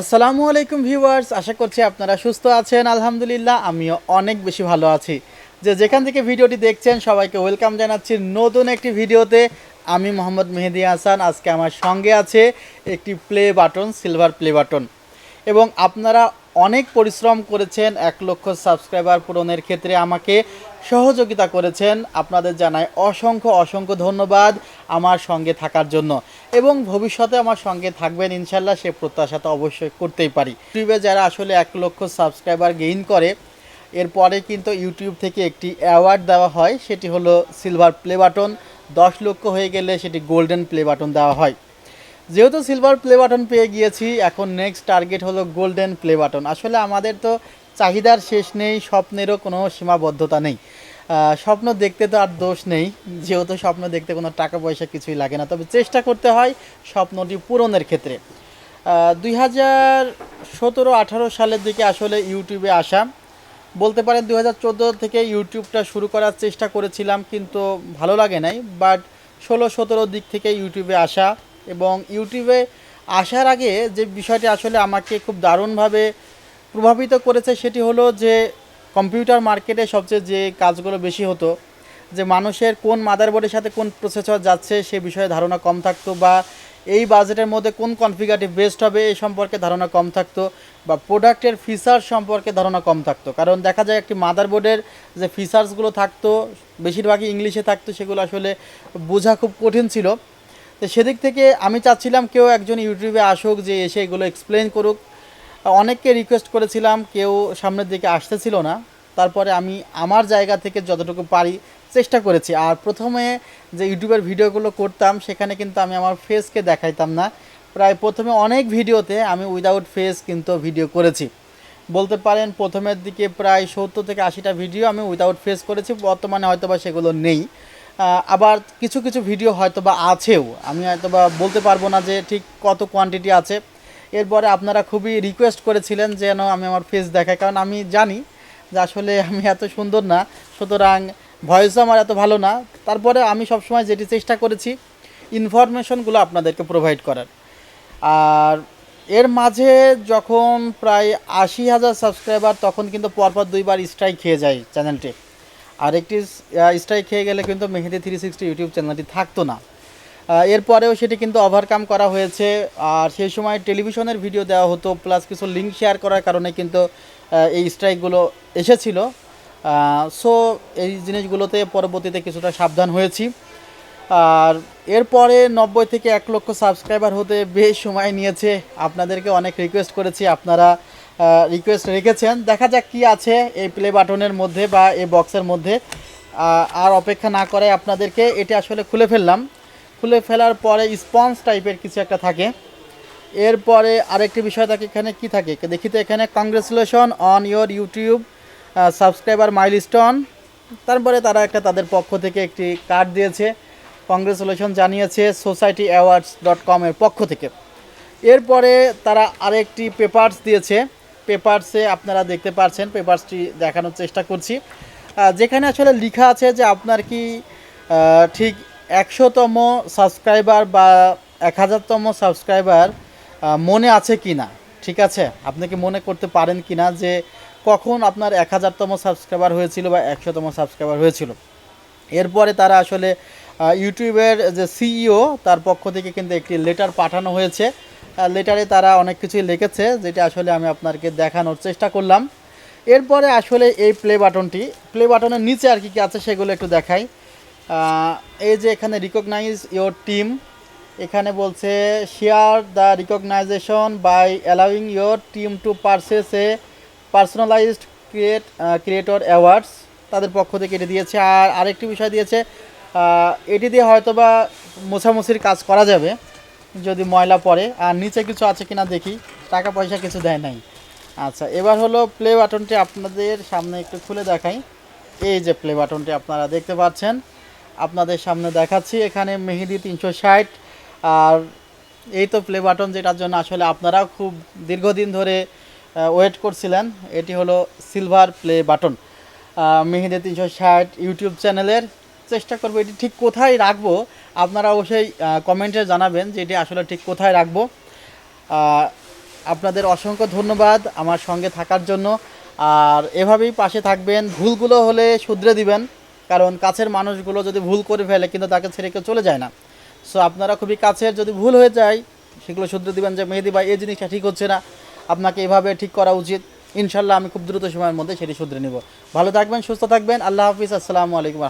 আসসালামু আলাইকুম ভিউয়ার্স, আশা করছি আপনারা সুস্থ আছেন। আলহামদুলিল্লাহ আমিও অনেক বেশি ভালো আছি। যেখান থেকে ভিডিওটি দেখছেন সবাইকে ওয়েলকাম জানাচ্ছি নতুন একটি ভিডিওতে। আমি মোহাম্মদ মেহেদি হাসান। আজকে আমার সঙ্গে আছে একটি play button, silver play button, এবং আপনারা অনেক পরিশ্রম করেছেন 1 লক্ষ সাবস্ক্রাইবার পূরণের ক্ষেত্রে আমাকে সহযোগিতা করেছেন। আপনাদের জানাই অসংখ্য অসংখ্য ধন্যবাদ আমার সঙ্গে থাকার জন্য, এবং ভবিষ্যতে আমার সঙ্গে থাকবেন ইনশাল্লাহ, সে প্রত্যাশা তো অবশ্যই করতেই পারি। ইউটিউবে যারা আসলে 1 লক্ষ সাবস্ক্রাইবার গেইন করে, এরপরে কিন্তু ইউটিউব থেকে একটি অ্যাওয়ার্ড দেওয়া হয়, সেটি হলো সিলভার প্লে বাটন। 10 লক্ষ হয়ে গেলে সেটি গোল্ডেন প্লে বাটন দেওয়া হয়। যেহেতু সিলভার প্লে বাটন পেয়ে গিয়েছি, এখন নেক্সট টার্গেট হলো গোল্ডেন প্লে বাটন। আসলে আমাদের তো চাহিদার শেষ নেই, স্বপ্নেরও কোনো সীমাবদ্ধতা নেই। স্বপ্ন দেখতে তো আর দোষ নেই, যেহেতু স্বপ্ন দেখতে কোনো টাকা পয়সা কিছুই লাগে না, তবে চেষ্টা করতে হয় স্বপ্নটি পূরণের ক্ষেত্রে। 2017-18 সালের দিকে আসলে ইউটিউবে আসা, বলতে পারেন 2014 থেকে ইউটিউবটা শুরু করার চেষ্টা করেছিলাম, কিন্তু ভালো লাগে নাই। বাট 16-17 দিক থেকে ইউটিউবে আসা, এবং ইউটিউবে আসার আগে যে বিষয়টি আসলে আমাকে খুব দারুণভাবে প্রভাবিত করেছে, সেটি হলো যে কম্পিউটার মার্কেটে সবচেয়ে যে কাজগুলো বেশি হতো, যে মানুষের কোন মাদারবোর্ডের সাথে কোন প্রসেসর যাচ্ছে সে বিষয়ে ধারণা কম থাকতো, বা এই বাজেটের মধ্যে কোন কনফিগারেটিভ বেস্ট হবে এই সম্পর্কে ধারণা কম থাকতো, বা প্রোডাক্টের ফিচার সম্পর্কে ধারণা কম থাকতো। কারণ দেখা যায় একটি মাদারবোর্ডের যে ফিচার্সগুলো থাকতো বেশিরভাগই ইংলিশে থাকতো, সেগুলো আসলে বোঝা খুব কঠিন ছিল। তো সেদিক থেকে আমি চাচ্ছিলাম কেউ একজন ইউটিউবে আসুক, যে এসে এগুলো এক্সপ্লেন করুক। অনেককে রিকোয়েস্ট করেছিলাম, কেউ সামনের দিকে আসতেছিল না। তারপরে আমি আমার জায়গা থেকে যতটুকু পারি চেষ্টা করেছি। আর প্রথমে যে ইউটিউবের ভিডিওগুলো করতাম, সেখানে কিন্তু আমি আমার ফেসকে দেখাইতাম না। প্রায় প্রথমে অনেক ভিডিওতে আমি উইদাউট ফেস কিন্তু ভিডিও করেছি। বলতে পারেন প্রথমের দিকে প্রায় 70 থেকে 80টা ভিডিও আমি উইদাউট ফেস করেছি। বর্তমানে হয়তোবা সেগুলো নেই। আবার কিছু কিছু ভিডিও হয়তোবা আছেও, আমি হয়তোবা বলতে পারবো না যে ঠিক কত কোয়ান্টিটি আছে। এরপরে আপনারা খুবই রিকোয়েস্ট করেছিলেন যেন আমি আমার ফেস দেখাই, কারণ আমি জানি যে আসলে আমি এত সুন্দর না, সুতরাং ভয়েসও আমার এত ভালো না। তারপরে আমি সবসময় যেটি চেষ্টা করেছি ইনফরমেশনগুলো আপনাদেরকে প্রোভাইড করার। আর এর মাঝে যখন প্রায় 80,000 সাবস্ক্রাইবার, তখন কিন্তু পরপর 2বার স্ট্রাইক খেয়ে যায় চ্যানেলটি। আর একটি স্ট্রাইক খেয়ে গেলে কিন্তু মেহেদি 360 ইউটিউব চ্যানেলটি থাকতো না। এরপরেও সেটি কিন্তু ওভারকাম করা হয়েছে। আর সেই সময় টেলিভিশনের ভিডিও দেওয়া হতো, প্লাস কিছু লিঙ্ক শেয়ার করার কারণে কিন্তু এই স্ট্রাইকগুলো এসেছিলো। সো এই জিনিসগুলোতে পরবর্তীতে কিছুটা সাবধান হয়েছি। আর এরপরে 90 থেকে 1 লক্ষ সাবস্ক্রাইবার হতে বেশ সময় নিয়েছে। আপনাদেরকে অনেক রিকোয়েস্ট করেছি, আপনারা রিকোয়েস্ট রেখেছেন। দেখা যাক কী আছে এই প্লে বাটনের মধ্যে বা এই বক্সের মধ্যে। আর অপেক্ষা না করে আপনাদেরকে এটি আসলে খুলে ফেললাম। খুলে ফেলার পরে স্পঞ্জ টাইপের কিছু একটা থাকে। এরপরে আরেকটি বিষয় থাকে, এখানে কি থাকে দেখি তো। এখানে congratulation on your YouTube subscriber milestone. তারপরে তারা একটা তাদের পক্ষ থেকে একটি কার্ড দিয়েছে, কংগ্রেচুলেশন জানিয়েছে societyawards.com এর পক্ষ থেকে। এরপরে তারা আরেকটি পেপারস দিয়েছে। পেপারসে আপনারা দেখতে পাচ্ছেন, পেপারসটি দেখানোর চেষ্টা করছি, যেখানে আসলে লেখা আছে যে আপনার কি ঠিক 100তম সাবস্ক্রাইবার বা 1000তম সাবস্ক্রাইবার মনে আছে কি না। ঠিক আছে, আপনি কি মনে করতে পারেন কি না যে কখন আপনার 1000তম সাবস্ক্রাইবার হয়েছিল বা 100তম সাবস্ক্রাইবার হয়েছিল। এরপরে তারা আসলে ইউটিউবের যে সিইও, তার পক্ষ থেকে কিন্তু একটি লেটার পাঠানো হয়েছে। লেটারে তারা অনেক কিছুই লিখেছে, যেটা আসলে আমি আপনাকে দেখানোর চেষ্টা করলাম। এরপরে আসলে এই প্লে বাটনের নিচে আর কি কী আছে সেগুলো একটু দেখাই। এই যে এখানে রিকগনাইজ ইয়োর টিম, এখানে বলছে share the recognition by allowing your team to purchase a personalised creator awards, তাদের পক্ষ থেকে এটি দিয়েছে। আর আরেকটি বিষয় দিয়েছে, এটি দিয়ে হয়তোবা মোছামুছির কাজ করা যাবে যদি ময়লা পড়ে। আর নিচে কিছু আছে কিনা দেখি, টাকা পয়সা কিছু দেয় নাই। আচ্ছা, এবার হলো প্লে বাটনটি আপনাদের সামনে একটু খুলে দেখাই। এই যে প্লে বাটনটি আপনারা দেখতে পাচ্ছেন, আপনাদের সামনে দেখাচ্ছি। এখানে মেহেদি 360। আর এই তো প্লে বাটন, যেটার জন্য আসলে আপনারাও খুব দীর্ঘদিন ধরে ওয়েট করছিলেন। এটি হলো সিলভার প্লে বাটন মেহেদি 360 ইউটিউব চ্যানেলের। চেষ্টা করবো এটি ঠিক কোথায় রাখবো, আপনারা অবশ্যই কমেন্টে জানাবেন যে এটি আসলে ঠিক কোথায় রাখবো। আপনাদের অসংখ্য ধন্যবাদ আমার সঙ্গে থাকার জন্য। আর এভাবেই পাশে থাকবেন, ভুলগুলো হলে শুধরে দিবেন, কারণ কাছের মানুষগুলো যদি ভুল করে ফেলে কিন্তু তাকে ছেড়ে কেউ চলে যায় না। সো আপনারা খুবই কাছের, যদি ভুল হয়ে যায় সেগুলো শুধরে দিবেন যে মেহেদি ভাই এই জিনিসটা ঠিক হচ্ছে না, আপনাকে এভাবে ঠিক করা উচিত। ইনশাল্লাহ আমি খুব দ্রুত সময়ের মধ্যে সেটি শুধরে নেব। ভালো থাকবেন, সুস্থ থাকবেন, আল্লাহ হাফিজ, আসসালামু আলাইকুম।